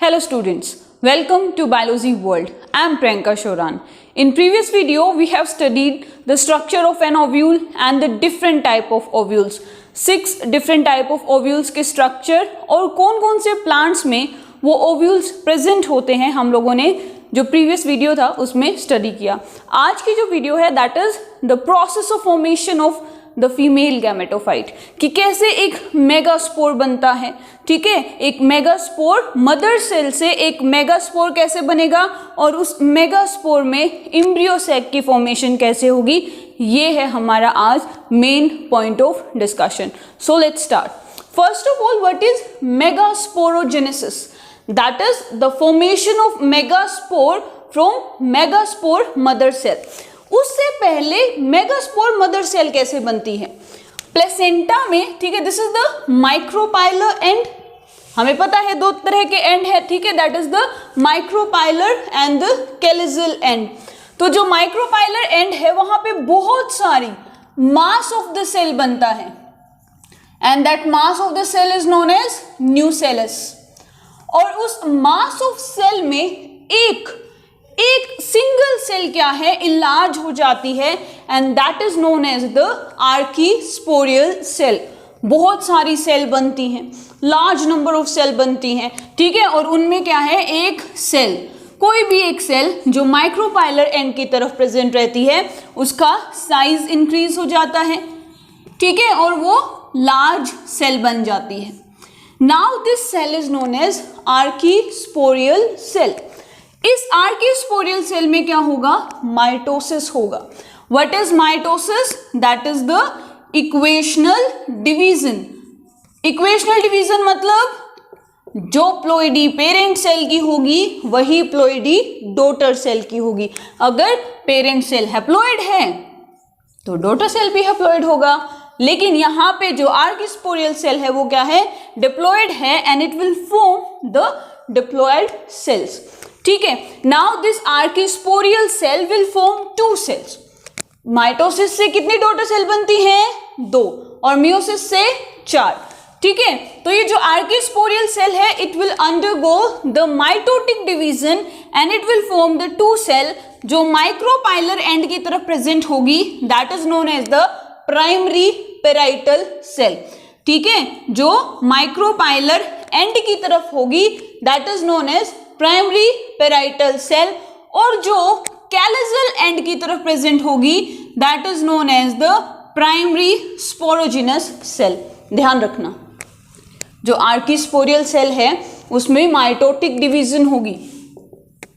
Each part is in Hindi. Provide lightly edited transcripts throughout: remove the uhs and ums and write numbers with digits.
Hello students, welcome to Biology World. I am Priyanka Shoran. In previous video, we have studied the structure of an ovule and the different type of ovules. 6 different type of ovules के structure और कौन-कौन से plants में वो ovules present होते हैं हम लोगों ने जो previous video था उसमें study किया. आज की जो video है that is the process of formation of the female gametophyte कि कैसे एक मेगास्पोर बनता है. ठीक है, एक मेगास्पोर मदर सेल से एक मेगास्पोर कैसे बनेगा और उस मेगास्पोर में एम्ब्रियो सैक की फॉर्मेशन कैसे होगी, ये है हमारा आज main point of discussion. So let's start. First of all, what is megasporogenesis? That is the formation of megaspore from megaspore mother cell. उससे पहले मेगास्पोर मदर सेल कैसे बनती है? प्लेसेंटा में. ठीक है, this is the micropylar and. हमें पता है दो तरह के एंड है. ठीक है, that is the micropylar and the chalazal end. तो जो माइक्रोपाइलर एंड है वहां पे बहुत सारी मास ऑफ द सेल बनता है and that mass of the cell is known as nucellus. और उस मास ऑफ सेल में एक सिंगल सेल क्या है, इनलार्ज हो जाती है and that is known as the archesporial cell. बहुत सारी सेल बनती हैं, लार्ज नंबर ऑफ सेल बनती हैं. ठीक है, और उनमें क्या है, एक सेल, कोई भी एक सेल जो माइक्रोपाइलर एंड की तरफ प्रेजेंट रहती है उसका साइज इंक्रीज हो जाता है. ठीक है, और वो लार्ज सेल बन जाती है. Now this cell is known as archesporial cell. इस आर्कीस्पोरियल सेल में क्या होगा, माइटोसिस होगा. What is mitosis? That is the equational division. Equational division मतलब जो प्लोइडी पेरेंट सेल की होगी वही प्लोइडी डॉटर सेल की होगी. अगर पेरेंट सेल हैप्लॉइड है तो डॉटर सेल भी हैप्लॉइड होगा. लेकिन यहाँ पे जो आर्कीस्पोरियल सेल है वो क्या है, डिप्लॉइड है and it will form the diploid cells. ठीक है, now this archesporial cell will form 2 cells. Mitosis से कितनी डॉटर सेल बनती हैं, 2, और मियोसिस से 4. ठीक है, तो ये जो आर्कीस्पोरियल सेल है it will undergo the mitotic division and it will form the 2 cell जो माइक्रोपाइलर एंड की तरफ प्रेजेंट होगी. That is known as the primary parietal cell. ठीक है, जो माइक्रोपाइलर एंड की तरफ होगी that is known as primary parietal cell, और जो कैलिजल एंड की तरफ प्रेजेंट होगी that is known as the primary sporogenous cell. ध्यान रखना, जो आर्कीस्पोरियल सेल है उसमें माइटोटिक डिवीजन होगी,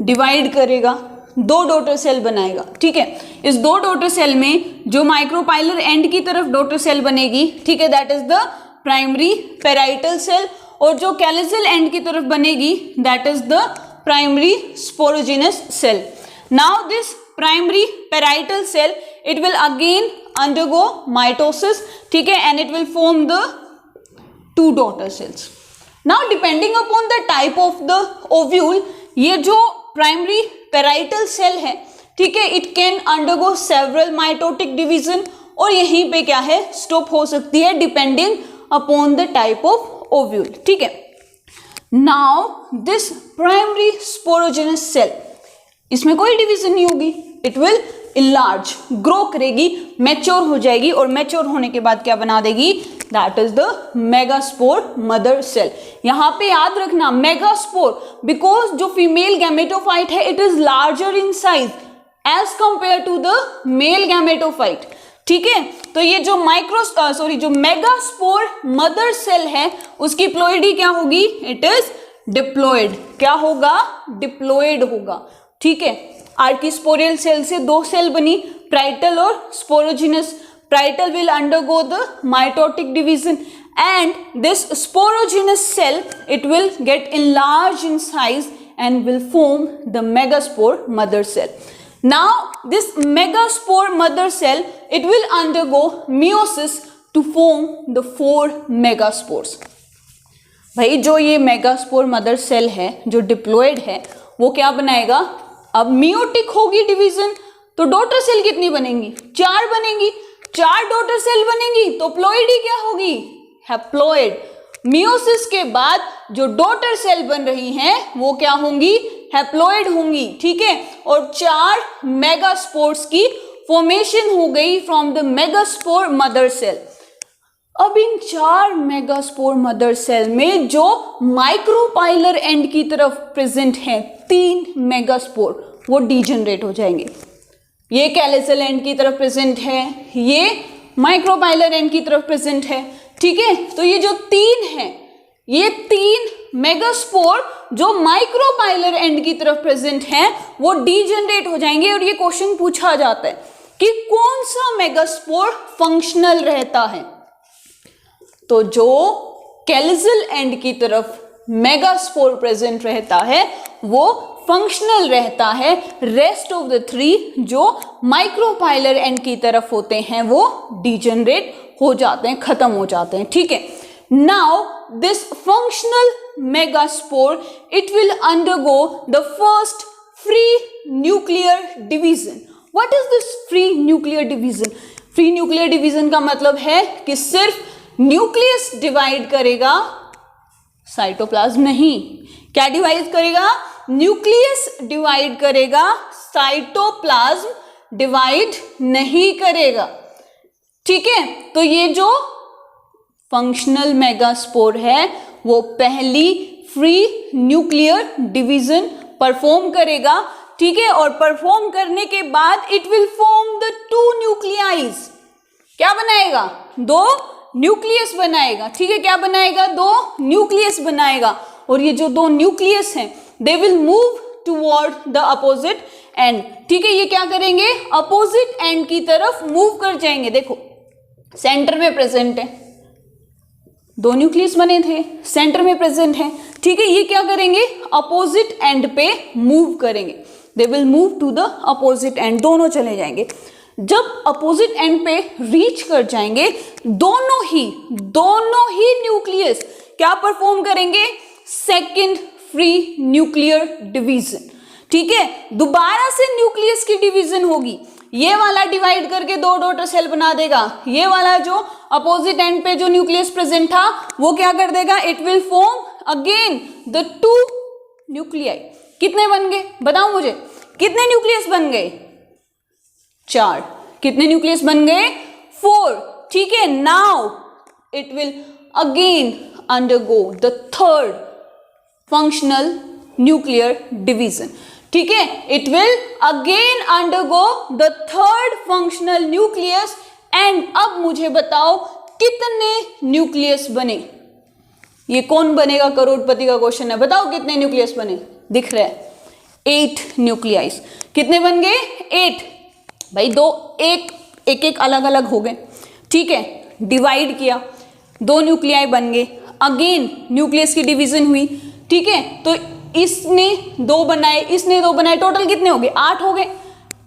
डिवाइड करेगा, 2 डॉटर सेल बनाएगा. ठीक है, इस 2 डॉटर सेल में जो माइक्रोपाइलर एंड की तरफ डॉटर सेल बनेगी, ठीक है, that is the primary parietal cell, और जो कैलिजल एंड की तरफ बनेगी that is the primary sporogenous cell. Now this primary parietal cell it will again undergo mitosis. ठीक है, and it will form the 2 daughter cells. Now depending upon the type of the ovule, ये जो प्राइमरी पेराइटल सेल है, ठीक है, it can undergo several mitotic division, और यहीं पे क्या है, स्टॉप हो सकती है depending upon the type of ovule. ठीक है, now this primary sporogenous cell, इसमें कोई डिवीजन नहीं होगी, इट विल इनलार्ज, ग्रो करेगी, मैच्योर हो जाएगी, और मैच्योर होने के बाद क्या बना देगी, that is the megaspore mother cell. यहां पे याद रखना मेगास्पोर, बिकॉज जो फीमेल गैमेटोफाइट है it is larger in size as compare to the male gametophyte. ठीक है, तो ये जो जो मेगास्पोर मदर सेल है उसकी प्लोइडी क्या होगी, इट इज डिप्लॉइड. क्या होगा, डिप्लॉइड होगा. ठीक है, आर्कीस्पोरियल सेल से 2 सेल बनी, प्राइटल और sporogenous. Parietal will undergo the mitotic division and this sporogenous cell it will get enlarged in size and will form the megaspore mother cell. Now this megaspore mother cell it will undergo meiosis to form the 4 megaspores. भाई जो ये मेगास्पोर मदर सेल है जो डिप्लॉइड है वो क्या बनाएगा, अब मियोटिक होगी डिवीजन, तो डॉटर सेल कितनी बनेंगी, 4 बनेंगी. 4 डॉटर सेल बनेंगी तो प्लॉइडी क्या होगी, हैप्लॉइड. मियोसिस के बाद जो डॉटर सेल बन रही हैं वो क्या होंगी, हैप्लॉइड होंगी, ठीक है। और 4 मेगास्पोर्स की फॉर्मेशन हो गई from the megaspore mother cell. अब इन 4 मेगास्पोर मदर सेल में जो माइक्रोपाइलर एंड की तरफ प्रेजेंट है 3 मेगास्पोर, वो डीजनरेट हो जाएंगे। ये कैलिसल एंड की तरफ प्रेजेंट है, ये माइक्रोपाइलर एंड की तरफ प्रेजेंट है, ठीक है। तो ये जो 3 है, ये 3 मेगास्पोर जो माइक्रोपाइलर एंड की तरफ प्रेजेंट है वो डीजनरेट हो जाएंगे। और ये क्वेश्चन पूछा जाता है कि कौन सा मेगास्पोर फंक्शनल रहता है। तो जो कैलिसल एंड की तरफ मेगास्पोर प्रेजेंट रहता है वो फंक्शनल रहता है। रेस्ट ऑफ द 3 जो माइक्रोपाइलर एंड की तरफ होते हैं वो डीजनरेट हो जाते हैं, खत्म हो जाते हैं, ठीक है। Now this functional megaspore it will undergo the first free nuclear division. What is this free nuclear division? Free nuclear division का मतलब है कि सिर्फ न्यूक्लियस डिवाइड करेगा, साइटोप्लाज्म नहीं। क्या डिवाइड करेगा? न्यूक्लियस डिवाइड करेगा, साइटोप्लाज्म डिवाइड नहीं करेगा, ठीक है। तो ये जो फंक्शनल मेगास्पोर है वो पहली फ्री न्यूक्लियर डिवीजन परफॉर्म करेगा, ठीक है। और परफॉर्म करने के बाद इट विल फॉर्म द 2 न्यूक्लियाइज। क्या बनाएगा? 2 न्यूक्लियस बनाएगा, ठीक है। क्या बनाएगा? 2 न्यूक्लियस बनाएगा। और ये जो 2 न्यूक्लियस हैं दे will move toward the opposite and, ठीक है। ये क्या करेंगे? अपोजिट एंड की तरफ मूव कर जाएंगे। देखो सेंटर में प्रेजेंट है, 2 न्यूक्लियस बने थे, सेंटर में प्रेजेंट है, ठीक है। ये क्या करेंगे? अपोजिट एंड पे मूव करेंगे। They will move to the opposite end, दोनों चले जाएंगे। जब अपोजिट एंड पे रीच कर जाएंगे दोनों ही न्यूक्लियस क्या परफॉर्म करेंगे? सेकंड फ्री न्यूक्लियर डिवीजन, ठीक है। दोबारा से न्यूक्लियस की डिवीजन होगी, ये वाला डिवाइड करके 2 डॉटर सेल बना देगा, ये वाला जो अपोजिट एंड पे जो न्यूक्लियस प्रेजेंट था वो क्या कर देगा? It will form again the 2 nuclei. कितने बन गए बताओ मुझे, कितने न्यूक्लियस बन गए? 4। कितने न्यूक्लियस बन गए? 4, ठीक है। Now it will again undergo the 3rd functional nuclear division, ठीक है। It will again undergo the 3rd functional nucleus and अब मुझे बताओ कितने न्यूक्लियस बने? ये कौन बनेगा? करोड़पति का क्वेश्चन है। बताओ कितने न्यूक्लियस बने? दिख रहा है 8 न्यूक्लियाइज। कितने बन गए? 8। भाई 2 एक अलग अलग हो गए, ठीक है। डिवाइड किया, 2 न्यूक्लियाई बन गए, अगेन न्यूक्लियस की डिवीजन हुई, ठीक है। तो इसने 2 बनाए, इसने 2 बनाए, टोटल कितने हो गए? 8 हो गए।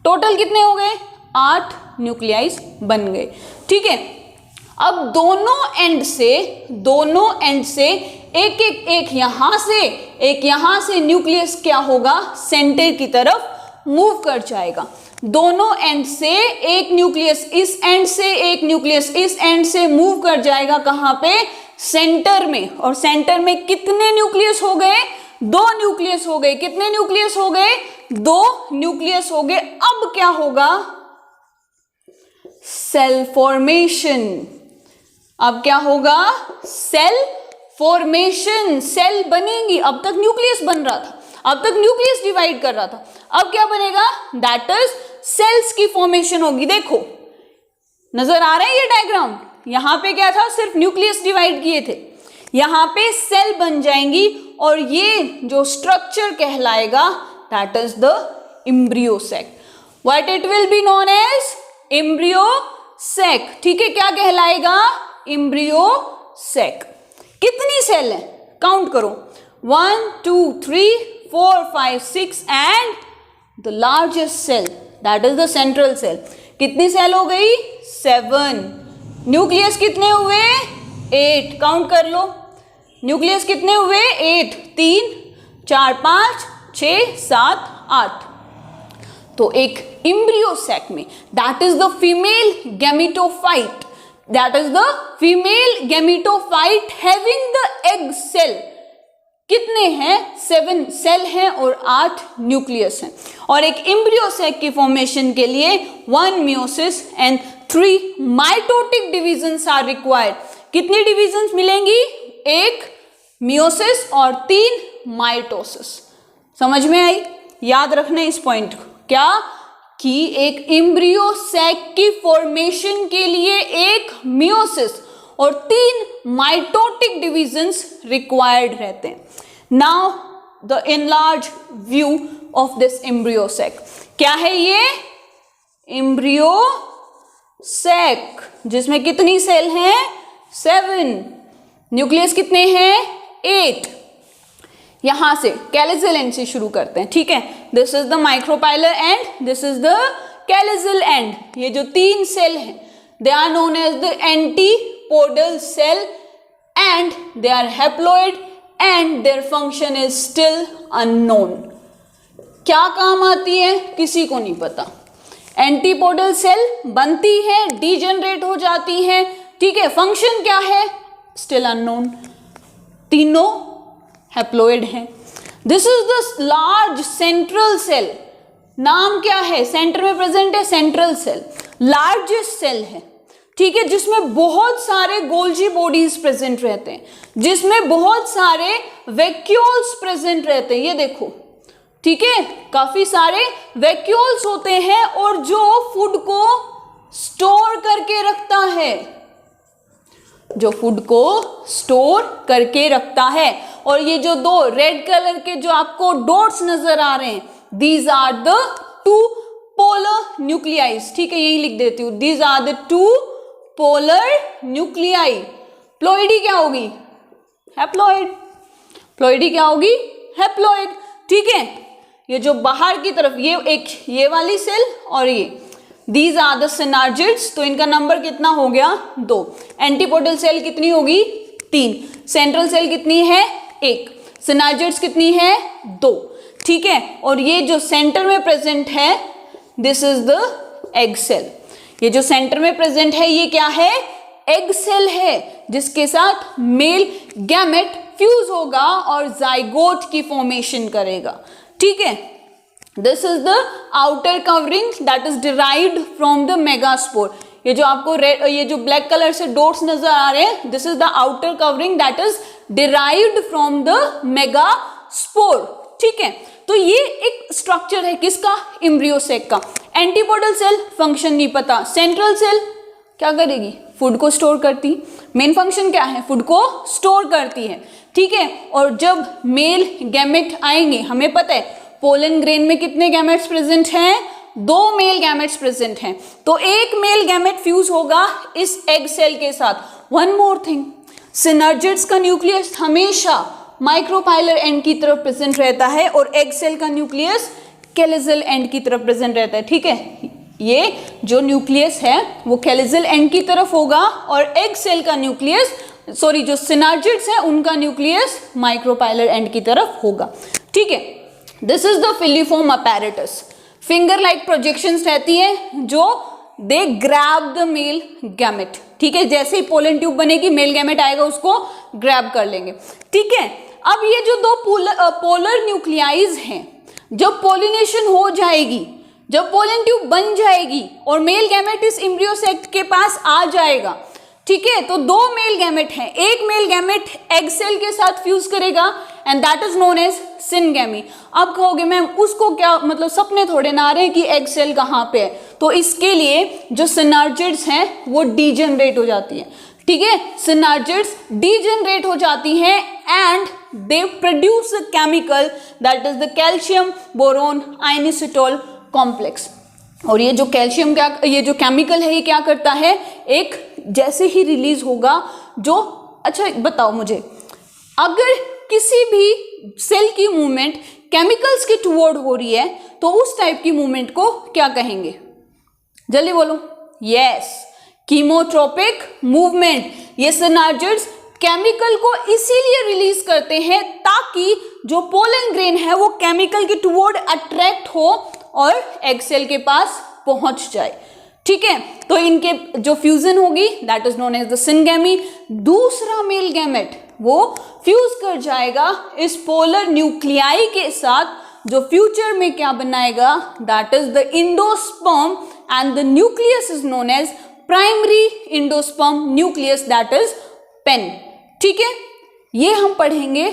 टोटल कितने हो गए? 8 न्यूक्लियाइज बन गए, ठीक है। अब दोनों एंड से एक यहां से न्यूक्लियस क्या होगा? सेंटर की तरफ मूव कर जाएगा। दोनों एंड से एक न्यूक्लियस इस एंड से, एक न्यूक्लियस इस एंड से मूव कर जाएगा। कहां पे? सेंटर में। और सेंटर में कितने न्यूक्लियस हो गए? 2 न्यूक्लियस हो गए। कितने न्यूक्लियस हो गए? 2 न्यूक्लियस हो गए। अब क्या होगा? Cell formation. अब क्या होगा? Cell formation. सेल बनेंगी। अब तक न्यूक्लियस बन रहा था, अब तक न्यूक्लियस डिवाइड कर रहा था, अब क्या बनेगा? दैट इज सेल्स की फॉर्मेशन होगी। देखो नजर आ रहा है ये डायग्राम? यहां पे क्या था? सिर्फ न्यूक्लियस डिवाइड किए थे, यहां पे सेल बन जाएंगी और ये जो स्ट्रक्चर कहलाएगा that is the embryo sac. What it will be known as? Embryo sac, ठीक है। क्या कहलाएगा? Embryo sac. कितनी सेल है? काउंट करो, 1 2 3 4 5 6 and the largest cell that is the central cell. कितनी सेल हो गई? 7। न्यूक्लियस कितने हुए? 8। काउंट कर लो, न्यूक्लियस कितने हुए? 8। 3 4 5 6 7 8। तो एक एम्ब्रियो सैक में that is the female gametophyte, that is the female gametophyte having the egg cell. कितने हैं? 7 सेल हैं और 8 न्यूक्लियस हैं। और एक एम्ब्रियो सैक की फॉर्मेशन के लिए 1 meiosis and 3 mitotic divisions are required. कितनी डिविजन्स मिलेंगी? 1 मियोसिस और 3 माइटोसिस। समझ में आई? याद रखना इस पॉइंट को, क्या कि एक एम्ब्रियो सैक की फॉर्मेशन के लिए 1 मियोसिस और 3 माइटोटिक डिविजन्स रिक्वायर्ड रहते हैं। Now the enlarge view of this embryo sac. क्या है ये? एम्ब्रियो सैक जिसमें कितनी सेल हैं? 7। न्यूक्लियस कितने हैं? 8। यहां से कैलिजल एंड से शुरू करते हैं, ठीक है। This is the micropylar end, this is the chalazal end. ये जो 3 सेल हैं they are known as the antipodal cell and they are haploid and their function is still unknown. क्या काम आती है किसी को नहीं पता। एंटीपोडल सेल बनती है, डीजनरेट हो जाती है, ठीक है। फंक्शन क्या है? Still unknown. तीनों हैप्लॉइड हैं। This is the large central cell. नाम क्या है? सेंटर में प्रेजेंट है सेंट्रल सेल, लार्जेस्ट सेल है, ठीक है, जिसमें बहुत सारे गोल्जी बॉडीज प्रेजेंट रहते हैं, जिसमें बहुत सारे वैक्यूल्स प्रेजेंट रहते हैं। ये देखो, ठीक है, काफी सारे वैक्यूल्स होते हैं और जो फूड को स्टोर करके रखता है, जो फूड को स्टोर करके रखता है। और ये जो 2 रेड कलर के जो आपको डॉट्स नजर आ रहे हैं, these are the 2 polar nuclei, ठीक है, यही लिख देती हूं, these are the 2 polar nuclei. Ploidy क्या होगी? हैप्लॉइड। प्लॉइडी क्या होगी? हैप्लॉइड, ठीक है। ये जो बाहर की तरफ ये वाली सेल और ये, दीज आर द सिनार्जिड्स, तो इनका नंबर कितना हो गया? 2। एंटीपोडल सेल कितनी होगी? 3। सेंट्रल सेल कितनी है? 1। सिनार्जिड्स कितनी है? 2, ठीक है। और ये जो सेंटर में प्रेजेंट है, this is the egg cell. ये जो सेंटर में प्रेजेंट है ये क्या है? एग सेल है, जिसके साथ मेल गैमेट फ्यूज होगा और जाइगोट की फॉर्मेशन करेगा, ठीक है। This is the outer covering that is derived from the megaspore. ये जो आपको रेड, ये जो ब्लैक कलर से डॉट्स नजर आ रहे हैं, this is the outer covering that is derived from the megaspore, ठीक है। तो ये एक स्ट्रक्चर है किसका? एम्ब्रियो सैक का। एंटीपोडल सेल फंक्शन नहीं पता। सेंट्रल सेल क्या करेगी? फूड को स्टोर करती। मेन फंक्शन क्या है? फूड को स्टोर करती है, ठीक है। और जब मेल गैमेट आएंगे, हमें पता है पोलन ग्रेन में कितने गैमेट्स प्रेजेंट हैं? 2 मेल गैमेट्स प्रेजेंट हैं, तो 1 मेल गैमेट फ्यूज होगा इस एग सेल के साथ। वन मोर थिंग, सिनर्जिड्स का न्यूक्लियस हमेशा माइक्रोपाइलर एंड की तरफ प्रेजेंट रहता है और एग सेल का न्यूक्लियस कैलिजल एंड की तरफ प्रेजेंट रहता है, ठीक है। ये जो न्यूक्लियस है वो कैलिजल एंड की तरफ होगा और एग सेल का न्यूक्लियस, सॉरी, जो सिनर्जिड्स है उनका न्यूक्लियस माइक्रोपाइलर एंड की तरफ होगा, ठीक है। This is the filiform apparatus. Finger like projections रहती हैं जो they grab the male gamete, ठीक है। जैसे ही पोलन ट्यूब बनेगी, मेल गैमेट आएगा, उसको ग्रैब कर लेंगे, ठीक है। अब ये जो 2 पोलर न्यूक्लियाइज हैं, जब पोलिनेशन हो जाएगी, जब पोलन ट्यूब बन जाएगी और मेल गैमेट इस एम्ब्रियो सैक के पास आ जाएगा, ठीक है, तो 2 मेल गैमेट हैं। एक मेल गैमेट एग सेल के साथ फ्यूज करेगा and that is known as syngamy. अब कहोगे मैम उसको क्या मतलब, सपने थोड़े ना आ रहे हैं कि एग सेल कहाँ पे है, तो इसके लिए जो सिनर्जिड्स हैं वो डीजनरेट हो जाती है, ठीक है। सिनर्जिड्स डीजनरेट हो जाती हैं and they produce a chemical that is the calcium boron inositol complex. और ये जो कैल्शियम क्या, ये जो केमिकल है ये क्या करता है? एक जैसे ही रिलीज होगा जो, अच्छा बताओ मुझे, अगर किसी भी सेल की मूवमेंट केमिकल्स के टुवर्ड हो रही है तो उस टाइप की मूवमेंट को क्या कहेंगे? जल्दी बोलो। Yes, chemotropic movement. ये सिनर्जिड्स केमिकल को इसीलिए रिलीज करते हैं ताकि जो पोलन ग्रेन है वो केमिकल के टुवर्ड अट्रैक्ट हो और एग सेल के पास पहुंच जाए, ठीक है, तो इनके जो फ्यूजन होगी that is known as the syngamy. दूसरा मेल गैमेट वो फ्यूज कर जाएगा इस पोलर न्यूक्लियाई के साथ, जो फ्यूचर में क्या बनाएगा, that is the endosperm and the nucleus is known as primary endosperm nucleus, that is PEN. ठीक है, ये हम पढ़ेंगे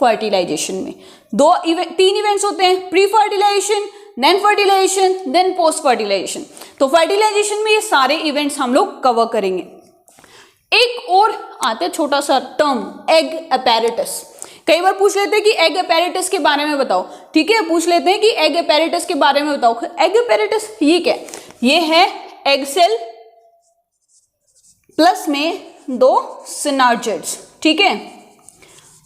फर्टिलाइजेशन में। तीन इवेंट्स होते हैं, pre fertilisation, then fertilisation, then post fertilisation. तो फर्टिलाइजेशन में ये सारे इवेंट्स हम लोग कवर करेंगे। एक और आता है छोटा सा टर्म, एग अपैरेटस। कई बार पूछ लेते हैं कि एग अपैरेटस के बारे में बताओ। ठीक है, पूछ लेते हैं कि एग अपैरेटस के बारे में बताओ। एग अपैरेटस ये क्या है? ये है एग सेल प्लस में दो सिनर्जिड्स। ठीक है,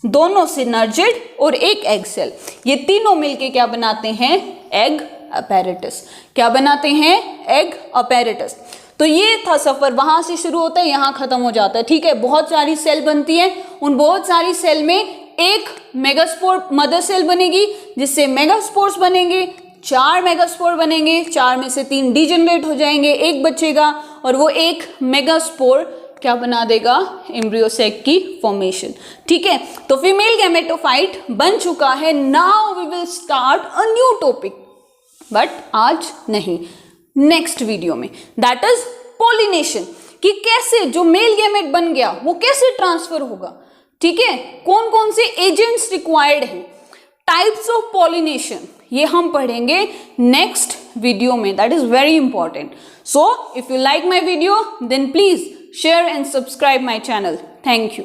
दोनों सिनर्जिड और एक एग सेल, ये तीनों मिलके क्या बनाते हैं? Egg apparatus. क्या बनाते हैं? Egg apparatus. तो ये था सफर, वहां से शुरू होता है, यहां खत्म हो जाता है। ठीक है, बहुत सारी सेल बनती है, उन बहुत सारी सेल में एक मेगास्पोर मदर सेल बनेगी, जिससे मेगास्पोर्स बनेंगे, 4 मेगास्पोर बनेंगे, 4 में से 3 डीजेनरेट हो जाएंगे, एक बचेगा, और वो एक मेगास्पोर क्या बना देगा? एम्ब्रियो सैक की फॉर्मेशन। ठीक है, तो फीमेल गैमेटोफाइट बन चुका है। Now we will start a new topic, but आज नहीं, नेक्स्ट वीडियो में, दैट इज पॉलिनेशन, कि कैसे जो मेल गैमेट बन गया वो कैसे ट्रांसफर होगा। ठीक है, कौन कौन से एजेंट्स रिक्वायर्ड हैं, टाइप्स ऑफ पॉलिनेशन, ये हम पढ़ेंगे नेक्स्ट वीडियो में। That is very important. So if you like my video then please share and subscribe my channel. Thank you.